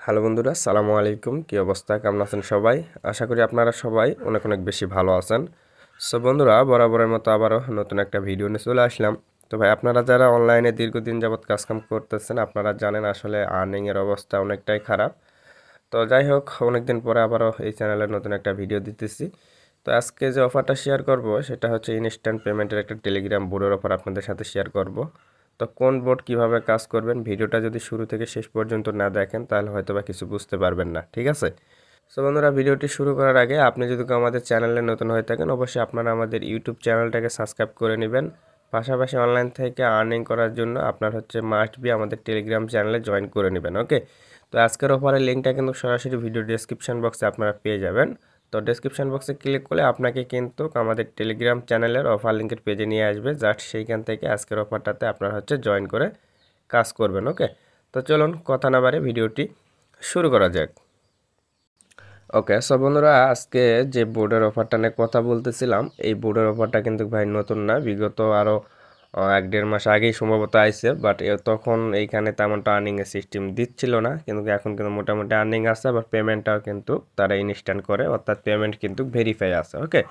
Hello বন্ধুরা, আসসালামু আলাইকুম। কী অবস্থা, কেমন আছেন সবাই? আশা করি আপনারা সবাই অনেক অনেক বেশি ভালো আছেন। সো বন্ধুরা, বরাবরের মতো আবারও নতুন একটা ভিডিও নিয়ে চলে আসলাম। তো ভাই, আপনারা যারা অনলাইনে দীর্ঘদিন যাবৎ কাজকাম করতেছেন, আপনারা জানেন আসলে আর্নিংয়ের অবস্থা অনেকটাই খারাপ। তো যাই হোক, অনেকদিন পরে আবারও এই চ্যানেলে নতুন একটা ভিডিও দিতেছি। তো আজকে যে অফারটা শেয়ার করব সেটা হচ্ছে ইনস্ট্যান্ট পেমেন্টের একটা টেলিগ্রাম বোর্ডের অফার আপনাদের সাথে শেয়ার করব। তো কোন বোর্ড কিভাবে কাজ করবেন, ভিডিওটা যদি শুরু থেকে শেষ পর্যন্ত না দেখেন তাহলে হয়তো বা কিছু বুঝতে পারবেন না, ঠিক আছে? সো বন্ধুরা, ভিডিওটি শুরু করার আগে আপনি যদি আমাদের চ্যানেলে নতুন হয়ে থাকেন, অবশ্যই আপনারা আমাদের ইউটিউব চ্যানেলটাকে সাবস্ক্রাইব করে নেবেন। পাশাপাশি অনলাইন থেকে আর্নিং করার জন্য আপনার হচ্ছে মাস্ট বি আমাদের টেলিগ্রাম চ্যানেলে জয়েন করে নেবেন, ওকে? তো আজকের অফারের লিঙ্কটা কিন্তু সরাসরি ভিডিও ডেসক্রিপশন বক্সে আপনারা পেয়ে যাবেন। তো ডেসক্রিপশন বক্সে ক্লিক করলে আপনাকে কিন্তু আমাদের টেলিগ্রাম চ্যানেলের অফার লিঙ্কের পেজে নিয়ে আসবে। জাস্ট সেইখান থেকে আজকের অফারটাতে আপনারা হচ্ছে জয়েন করে কাজ করবেন, ওকে? তো চলুন কথা না বাড়ে ভিডিওটি শুরু করা যাক। ওকে, সো বন্ধুরা, আজকে যে বোর্ডের অফারটা নিয়ে কথা বলতেছিলাম, এই বোর্ডের অফারটা কিন্তু ভাই নতুন না, বিগত আরও 1-1.5 মাস আগেই সম্ভবত আইছে। বাট তখন এইখানে তেমনটা আর্নিংয়ের সিস্টেম দিচ্ছিল না, কিন্তু এখন কিন্তু মোটামুটি আর্নিং আছে। আবার পেমেন্টটাও কিন্তু তারা ইনস্ট্যান্ট করে, অর্থাৎ পেমেন্ট কিন্তু ভেরিফাই আছে, ওকে?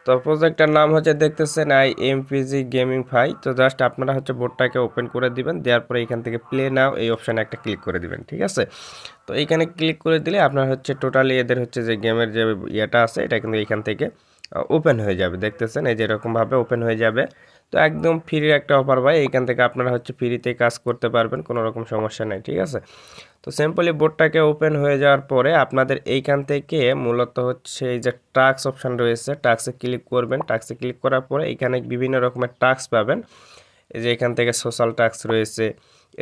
তো প্রজেক্টটার নাম হচ্ছে, দেখতেছেন, IMPG গেমিং ফাই। তো জাস্ট আপনারা হচ্ছে বোর্ডটাকে ওপেন করে দিবেন, দেওয়ার পরে এখান থেকে প্লে নাও এই অপশানে একটা ক্লিক করে দিবেন, ঠিক আছে? তো এইখানে ক্লিক করে দিলে আপনার হচ্ছে টোটালি এদের হচ্ছে যে গেমের যে ইয়েটা আছে এটা কিন্তু এইখান থেকে ওপেন হয়ে যাবে। দেখতেছেন, এই যে এরকমভাবে ওপেন হয়ে যাবে। তো একদম ফ্রি একটা অফার ভাই, এইখান থেকে আপনারা হচ্ছে ফ্রিতে কাজ করতে পারবেন, কোনো রকম সমস্যা নেই, ঠিক আছে? তো সিম্পলি বোর্ডটাকে ওপেন হয়ে যাওয়ার পরে আপনাদের এইখান থেকে মূলত হচ্ছে এই যে টাস্ক অপশান রয়েছে, টাস্কে ক্লিক করবেন। টাস্কে ক্লিক করার পরে এখানে বিভিন্ন রকমের টাস্ক পাবেন। এই যে এখান থেকে সোশ্যাল টাস্ক রয়েছে,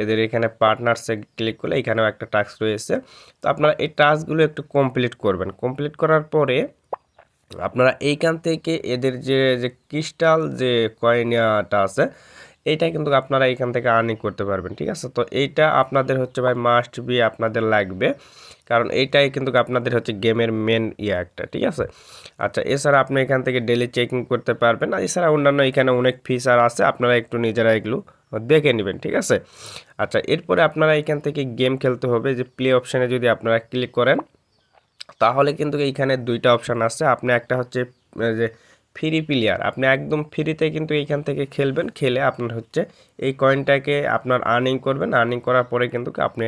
এদের এখানে পার্টনারসে ক্লিক করলে এখানেও একটা টাস্ক রয়েছে। তো আপনারা এই টাস্কগুলো একটু কমপ্লিট করবেন। কমপ্লিট করার পরে আপনারা এইখান থেকে এদের যে যে ক্রিস্টাল যে কয়েনটা আছে, এইটা কিন্তু আপনারা এখান থেকে আর্নিং করতে পারবেন, ঠিক আছে? তো এইটা আপনাদের হচ্ছে ভাই মাস্ট বি আপনাদের লাগবে, কারণ এইটাই কিন্তু আপনাদের হচ্ছে গেমের মেন একটা, ঠিক আছে? আচ্ছা, এছাড়া আপনি এখান থেকে ডেলি চেকিং করতে পারবেন। আর এছাড়া অন্যান্য এখানে অনেক ফিচার আছে, আপনারা একটু নিজেরা এগুলো দেখে নেবেন, ঠিক আছে? আচ্ছা, এরপরে আপনারা এখান থেকে গেম খেলতে হবে। যে প্লে অপশানে যদি আপনারা ক্লিক করেন তাহলে কিন্তু এইখানে দুইটা অপশান আছে। আপনি একটা হচ্ছে যে ফ্রি প্লেয়ার, আপনি একদম ফ্রিতে কিন্তু এইখান থেকে খেলবেন। খেলে আপনার হচ্ছে এই কয়েনটাকে আপনার আর্নিং করবেন। আর্নিং করার পরে কিন্তু আপনি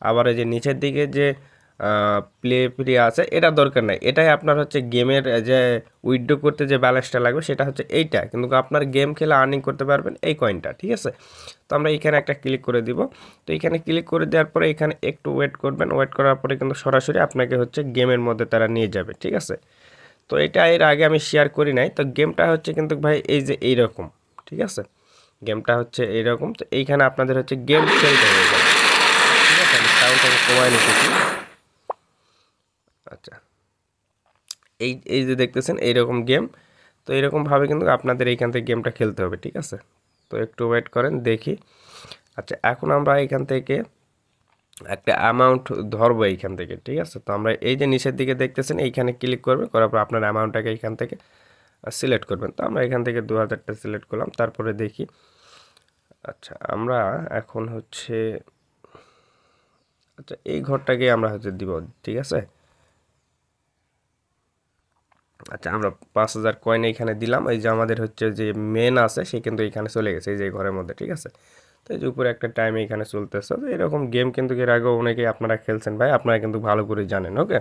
আবার এই যে নিচের দিকে যে প্লে ফ্রি আছে, এটা দরকার নাই। এটাই আপনার হচ্ছে গেমের যে উইথড্র করতে যে ব্যালেন্সটা লাগবে সেটা হচ্ছে এইটা, কিন্তু আপনার গেম খেলে আর্নিং করতে পারবেন এই কয়েনটা, ঠিক আছে? তো আমরা এখানে একটা ক্লিক করে দিব। তো এখানে ক্লিক করে দেওয়ার পরে এখানে একটু ওয়েট করবেন। ওয়েট করার পরে কিন্তু সরাসরি আপনাকে হচ্ছে গেমের মধ্যে তারা নিয়ে যাবে, ঠিক আছে? তো এটা এর আগে আমি শেয়ার করি নাই। তো গেমটা হচ্ছে কিন্তু ভাই এই যে এইরকম, ঠিক আছে? গেমটা হচ্ছে এইরকম। তো এইখানে আপনাদের হচ্ছে গেম খেলতে হবে, ঠিক আছে? আমি সাউন্ডটাকে কমায় নিতেছি। আচ্ছা, এই এই যে দেখতেছেন এইরকম গেম। তো এইরকমভাবে কিন্তু আপনাদের এইখান থেকে গেমটা খেলতে হবে, ঠিক আছে? তো একটু ওয়েট করেন, দেখি। আচ্ছা, এখন আমরা এখান থেকে একটা অ্যামাউন্ট ধরবো এইখান থেকে, ঠিক আছে? তো আমরা এই যে নিচের দিকে দেখতেছেন এইখানে ক্লিক করবে, করার পর আপনার অ্যামাউন্টটাকে এইখান থেকে সিলেক্ট করবেন। তো আমরা এখান থেকে 2000টা সিলেক্ট করলাম, তারপরে দেখি। আচ্ছা, আমরা এখন হচ্ছে আচ্ছা এই ঘরটাকে আমরা হচ্ছে দিব, ঠিক আছে? আচ্ছা, আমরা 5000 কয়েন এইখানে দিলাম। এই যে আমাদের হচ্ছে যে মেন আছে সে কিন্তু এইখানে চলে গেছে এই যে ঘরের মধ্যে, ঠিক আছে? তো এই যে উপরে একটা টাইম এইখানে চলতেছে। তো এরকম গেম কিন্তু এর আগেও অনেকেই আপনারা খেলছেন ভাই, আপনারা কিন্তু ভালো করে জানেন, ওকে?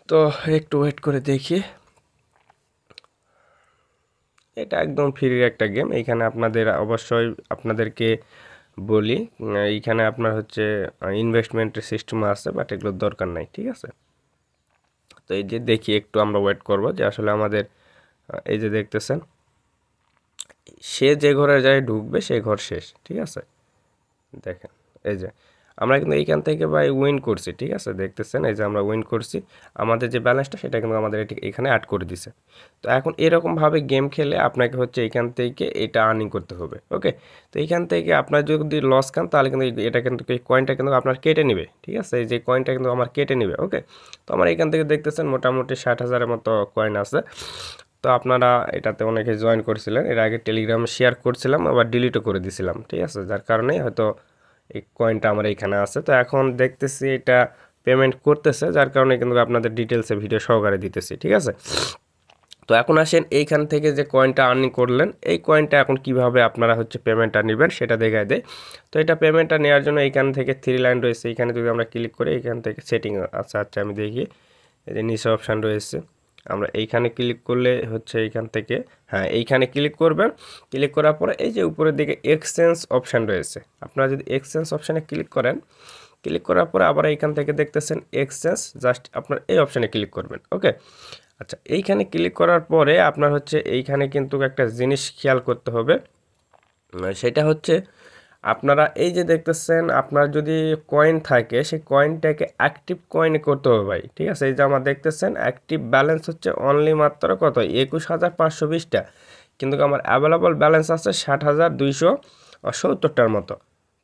তো একটু ওয়েট করে দেখি। এটা একদম ফ্রি একটা গেম। এইখানে আপনাদের অবশ্যই আপনাদেরকে বলি, এইখানে আপনার হচ্ছে ইনভেস্টমেন্টের সিস্টেম আছে, বাট এগুলোর দরকার নাই, ঠিক আছে? তো এই যে দেখি, একটু আমরা ওয়েট করব যে আসলে আমাদের এই যে দেখতেছেন সে যে ঘরে যায় ঢুকবে সে ঘর শেষ, ঠিক আছে? দেখেন, এই যে আমরা কিন্তু এইখান থেকে ভাই উইন করছি, ঠিক আছে? দেখতেছেন এই যে আমরা উইন করছি, আমাদের যে ব্যালেন্সটা সেটা কিন্তু আমাদের এখানে অ্যাড করে দিছে। তো এখন এরকমভাবে গেম খেলে আপনাকে হচ্ছে এইখান থেকে এটা আর্নিং করতে হবে, ওকে? তো এইখান থেকে আপনার যদি লস খান তাহলে কিন্তু এটা কিন্তু এই কয়েনটা কিন্তু আপনার কেটে নেবে, ঠিক আছে? এই যে কয়েনটা কিন্তু আমার কেটে নেবে, ওকে? তো আমার এখান থেকে দেখতেছেন মোটামুটি 60,000-এর মতো কয়েন আছে। তো আপনারা এটাতে অনেকে জয়েন করছিলেন, এর আগে টেলিগ্রামে শেয়ার করছিলাম, আবার ডিলিটও করে দিছিলাম, ঠিক আছে? যার কারণে হয়তো এই কয়েনটা আমার এইখানে আছে। তো এখন দেখতেছি এটা পেমেন্ট করতেছে, যার কারণে কিন্তু আপনাদের ডিটেলসে ভিডিও সহকারে দিতেছি, ঠিক আছে। তো এখন আসেন এইখান থেকে যে কয়েনটা আর্নিং করলেন, এই কয়েনটা এখন কিভাবে আপনারা হচ্ছে পেমেন্টটা নেবেন সেটা দেখায় দেয়। তো এটা পেমেন্টটা নেওয়ার জন্য এইখান থেকে 3 লাইন রয়েছে, এইখানে যদি আমরা ক্লিক করি এইখান থেকে সেটিং আচ্ছা আমি দেখি, এই যে নিচে অপশান রয়েছে, আমরা এইখানে ক্লিক করলে হচ্ছে এইখান থেকে, হ্যাঁ এইখানে ক্লিক করবেন। ক্লিক করার পরে এই যে উপরের দিকে এক্সচেঞ্জ অপশান রয়েছে, আপনারা যদি এক্সচেঞ্জ অপশানে ক্লিক করেন, ক্লিক করার পরে আবার এইখান থেকে দেখতেছেন এক্সচেঞ্জ, জাস্ট আপনার এই অপশানে ক্লিক করবেন। ওকে, আচ্ছা এইখানে ক্লিক করার পরে আপনার হচ্ছে এইখানে কিন্তু একটা জিনিস খেয়াল করতে হবে, সেটা হচ্ছে আপনারা এই যে দেখতেছেন আপনার যদি কয়েন থাকে সেই কয়েনটাকে অ্যাক্টিভ কয়েনে করতে হবে ভাই, ঠিক আছে। এই যে আমার দেখতেছেন অ্যাক্টিভ ব্যালেন্স হচ্ছে অনলি মাত্র কত 21,520টা, কিন্তু আমার অ্যাভেলেবল ব্যালেন্স আছে 60,270টার মতো,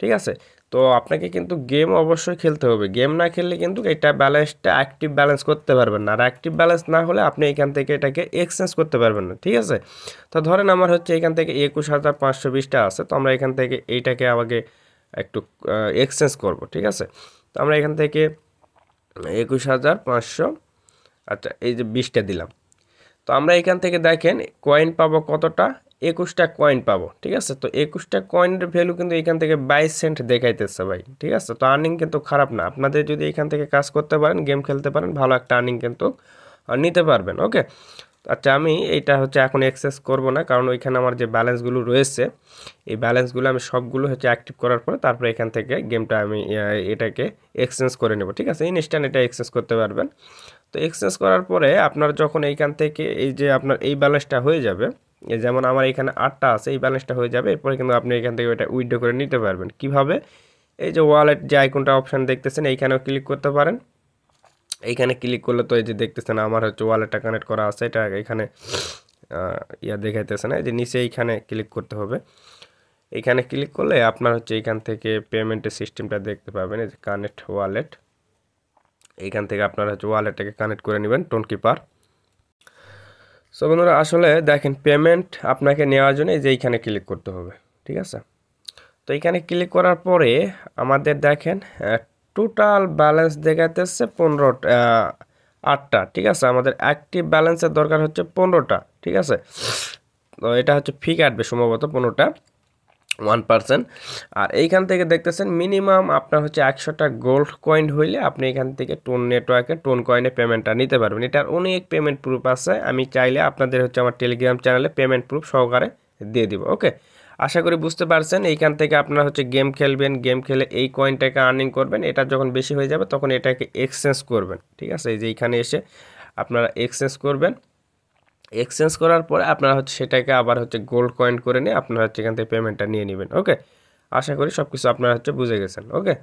ঠিক আছে। তো আপনাকে কিন্তু গেম অবশ্যই খেলতে হবে, গেম না খেললে কিন্তু এটা ব্যালেন্সটা অ্যাক্টিভ ব্যালেন্স করতে পারবেন না, আর অ্যাক্টিভ ব্যালেন্স না হলে আপনি এখান থেকে এটাকে এক্সচেঞ্জ করতে পারবেন না, ঠিক আছে। তো ধরেন আমার হচ্ছে এখান থেকে 21,520টা আছে, তো আমরা এখান থেকে এইটাকে আগে একটু এক্সচেঞ্জ করব, ঠিক আছে। তো আমরা এখান থেকে 21,500, আচ্ছা এই যে 20টা দিলাম। তো আমরা এখান থেকে দেখেন কয়েন পাবো কতটা, 21টা কয়েন পাবো, ঠিক আছে। তো 21টা কয়েনের ভ্যালু কিন্তু এখান থেকে 22 সেন্ট দেখাইতেছে ভাই, ঠিক আছে। তো আর্নিং কিন্তু খারাপ না, আপনাদের যদি এখান থেকে কাজ করতে পারেন, গেম খেলতে পারেন, ভালো একটা আর্নিং কিন্তু নিতে পারবেন। ওকে, আচ্ছা আমি এইটা হচ্ছে এখন এক্সেস করব না, কারণ ওইখানে আমার যে ব্যালেন্সগুলো রয়েছে এই ব্যালেন্সগুলো আমি সবগুলো হচ্ছে অ্যাক্টিভ করার পরে তারপরে এখান থেকে গেমটা আমি এটাকে এক্সচেঞ্জ করে নেব, ঠিক আছে। ইনস্ট্যান্ট এটা এক্সচেঞ্জ করতে পারবেন। তো এক্সচেঞ্জ করার পরে আপনার যখন এইখান থেকে এই যে আপনার এই ব্যালেন্সটা হয়ে যাবে, এই যেমন আমার এখানে 8টা আছে, এই ব্যালেন্সটা হয়ে যাবে, এরপরে কিন্তু আপনি এখান থেকে এটা উইথড্র করে নিতে পারবেন। কিভাবে? এই যে ওয়ালেট যে আইকনটা অপশান দেখতেছেন এইখানেও ক্লিক করতে পারেন। এইখানে ক্লিক করলে তো এই যে দেখতেছেন আমার হচ্ছে ওয়ালেটটা কানেক্ট করা আছে, এটা এখানে দেখাইতেছে না, এই যে নিচে এইখানে ক্লিক করতে হবে। এইখানে ক্লিক করলে আপনার হচ্ছে এইখান থেকে পেমেন্টের সিস্টেমটা দেখতে পাবেন, এই যে কানেক্ট ওয়ালেট, এইখান থেকে আপনারা হচ্ছে ওয়ালেটটাকে কানেক্ট করে নেবেন টোনকিপার। সো বন্ধুরা আসলে দেখেন পেমেন্ট আপনাকে নেওয়ার জন্য এই যে এইখানে ক্লিক করতে হবে, ঠিক আছে। তো এইখানে ক্লিক করার পরে আমাদের দেখেন টোটাল ব্যালেন্স দেখাতেছে 8টা, ঠিক আছে। আমাদের অ্যাক্টিভ ব্যালেন্সের দরকার হচ্ছে 15টা, ঠিক আছে। তো এটা হচ্ছে ফি কাটবে সম্ভবত 15টা 1%। আর এইখান থেকে দেখতেছেন মিনিমাম আপনার হচ্ছে 100টা গোল্ড কয়েন হইলে আপনি এখান থেকে টোন নেটওয়ার্কে টোন কয়েনে পেমেন্টটা নিতে পারবেন। এটার অনেক পেমেন্ট প্রুফ আছে, আমি চাইলে আপনাদের হচ্ছে আমার টেলিগ্রাম চ্যানেলে পেমেন্ট প্রুফ সহকারে দিয়ে দিব। ওকে, আশা করি বুঝতে পারছেন। এইখান থেকে আপনারা হচ্ছে গেম খেলবেন, গেম খেলে এই কয়েনটাকে আর্নিং করবেন, এটা যখন বেশি হয়ে যাবে তখন এটাকে এক্সচেঞ্জ করবেন, ঠিক আছে। এই যে এইখানে এসে আপনারা এক্সচেঞ্জ করবেন, এক্সচেঞ্জ করার পরে আপনারা হচ্ছে সেটাকে আবার হচ্ছে গোল্ড কয়েন করে নিয়ে আপনারা হচ্ছে এখান থেকে পেমেন্টটা নিয়ে নেবেন। ওকে, আশা করি সব কিছু আপনারা হচ্ছে বুঝে গেছেন। ওকে।